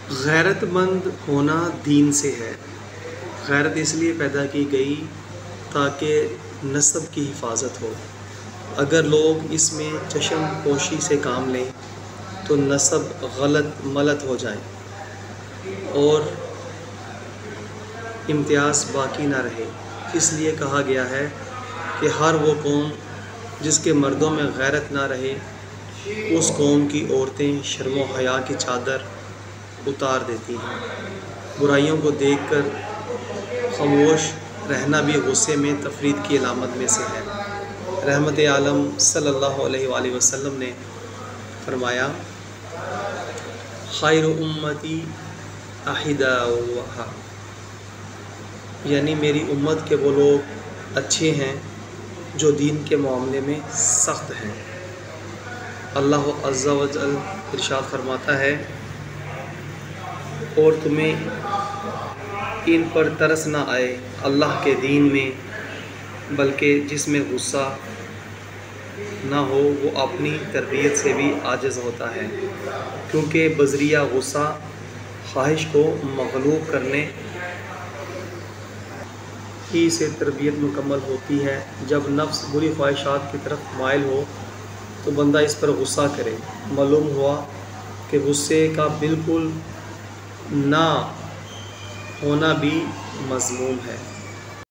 غیرت مند ہونا دین سے ہے۔ غیرت اس لیے پیدا کی گئی تاکہ نسب کی حفاظت ہو۔ اگر لوگ اس میں چشم پوشی سے کام لیں تو نسب غلط ملت ہو جائے اور امتیاز باقی نہ رہے۔ اس لیے کہا گیا ہے کہ ہر وہ قوم جس کے مردوں میں غیرت نہ رہے اس قوم کی عورتیں شرم و حیا کی چادر اتار دیتی ہیں۔ برائیوں کو دیکھ کر خاموش رہنا بھی غصے میں تفرید کی علامت میں سے ہے۔ رحمت عالم صلی اللہ علیہ وآلہ وسلم نے فرمایا، خیر امتی احداؤہا، یعنی میری امت کے وہ لوگ اچھے ہیں جو دین کے معاملے میں سخت ہیں۔ اللہ عز و جل ارشاد فرماتا ہے، اور تمہیں ان پر ترس نہ آئے اللہ کے دین میں، بلکہ جس میں غصہ نہ ہو وہ اپنی تربیت سے بھی عاجز ہوتا ہے، کیونکہ بذریعہ غصہ خواہش کو مغلوب کرنے ہی سے تربیت مکمل ہوتی ہے۔ جب نفس بری خواہشات کی طرف مائل ہو تو بندہ اس پر غصہ کرے۔ معلوم ہوا کہ غصے کا بالکل نہ ہونا بھی مذموم ہے۔